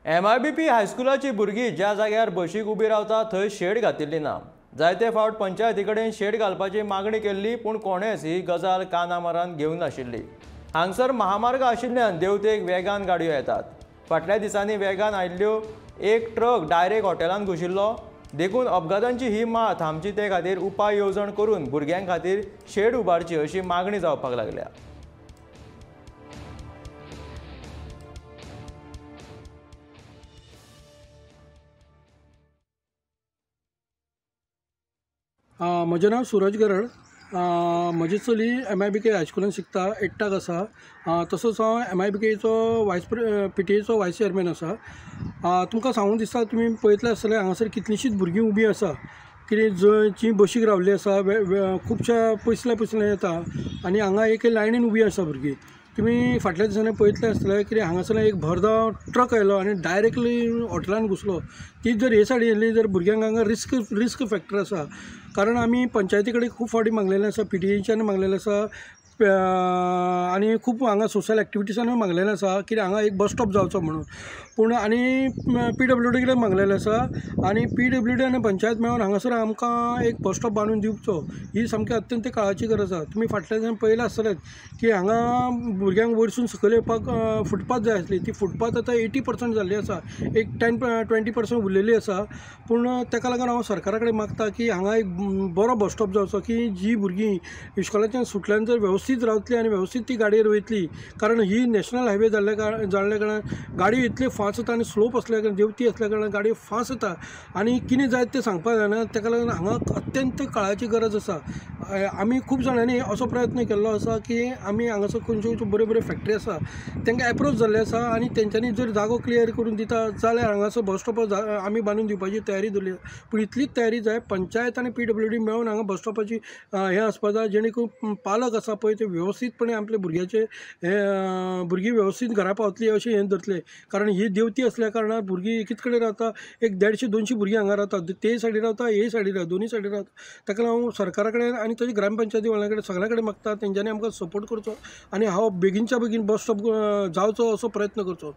MIBP हायस्कुलाची भुरगीं ज्या जाग्यार बशीक उबी रावता थंय शेड घातिल्ली ना। जायते फावट पंचायती कडेन शेड घालपाची मागणी केल्ली पूण कोणेच ही गजाल कानामरान घेवंक नाशिल्ली। हांगसर महामार्ग आशिल्ल्यान देवतेक वेगान गाडयो येतात। फाटल्या दिसांनी वेगान आयिल्ल्यो एक ट्रक डायरेक्ट हॉटेलांत घुशिल्लो। देखून अपघातांची ही माळ थांबची ते खातीर उपाय येवजण करून भुरग्यां खातीर शेड उबारची अशी मागणी जावपाक लागल्या। म्हजें नांव सूरज गरड। म्हजी चली MIBK हायस्कुलान शिकता, 8ठाक आसा। तसोच हांव MIBKचो PTA वायस चेअरमॅन आसा। तुमकां सांगूंक दिसता, तुमी पळयतले आसतले हांगासर कितलींशींच भुरगीं उबीं आसा, कितें जीं बशीक रावल्लीं आसा, खुबशा पयसल्या येता आनी हांगा एक लायनीन उबीं आसा भुरगीं। तुमी फाटल्या दिसांनी पळयतले आसतले की हांगासर एक भरधाव ट्रक आयलो आनी डायरेक्टली हॉटेलान घुसलो। ती जर हे सायडीन येयली जर भुरग्यांक हांगा रिस्क फॅक्टर आसा। कारण आमी पंचायती कडेन खूब फावटी मागलेलें आसा, PTAच्यान मागलेलें आसा आनी खूब हांगा सोशल एक्टिविटीजानूय मागलेलें आसा की हांगा एक बस स्टॉप जावचो म्हणून। पूण आनी PWD कडेन मागलेलें आसा आनी PWD आनी पंचायत मेळून हांगासर आमकां एक बस स्टॉप बांदून दिवचो, ही सामकी अत्यंत काळाची गरज आसा। तुमी फाटल्या दिसांनी पळयलें आसतलें की हांगा भुरग्यांक वयरसून सकयल येवपाक फुटपाथ जाय आसली। ती फुटपाथ आतां 80% जाल्ली आसा, एक 10-20% उरलेली आसा। पूण ताका लागून हांव सरकारा कडेन मागता की हांगा एक बरो बस स्टॉप जावचो की जी भुरगीं इस्कॉलाच्यान सुटल्यान जर वेवस्थीत रावतली आनी वेवस्थीत ती गाडयेर वयतली। कारण ही नॅशनल हायवे जाल्ल्या कारणान गाडयो इतल्यो फास्ट येता आनी स्लोप असल्या कारणान देंवती असल्या कारणान गाडयो फास्ट येता आनी कितें जायत तें सांगपाक जायना। ताका लागून हांगा अत्यंत काळाची गरज आसा। आमी खूब जाणांनी असो प्रयत्न केल्लो आसा की आमी हांगासर खंयच्यो बऱ्यो फॅक्टरी आसा तांकां एप्रोच जाल्ले आसा आनी तेंच्यांनी जर जागो क्लियर करून दिता जाल्यार हांगासर बस स्टॉप आमी बांदून दिवपाची तयारी दवरली। पूण इतलीच तयारी जाय, पंचायत आनी PWD मेळून हांगा बस स्टॉपाची हें आसपा जाय, जेणे करून पालक आसा पळय ते वेवस्थीतपणे आपल्या भुरग्याचे भुरगीं वेवस्थीत घरा पावतली अशें हें धरतले। कारण ही देंवती असल्या कारणान भुरगीं एकीच कडेन रावता, एक 150-200 भुरगीं हांगा रावतात, ते सायडीन रावता, हे सायडीन रावता, दोनी सायडीन रावता। ताका लागून हांव सरकारा कडेन आनी तशें ग्रामपंचायती वाल्यां कडेन सगळ्या कडेन मागता तेंच्यांनी आमकां सपोर्ट करचो आनी हांव बेगीनच्या बेगीन बस स्टॉप जावचो असो प्रयत्न करचो।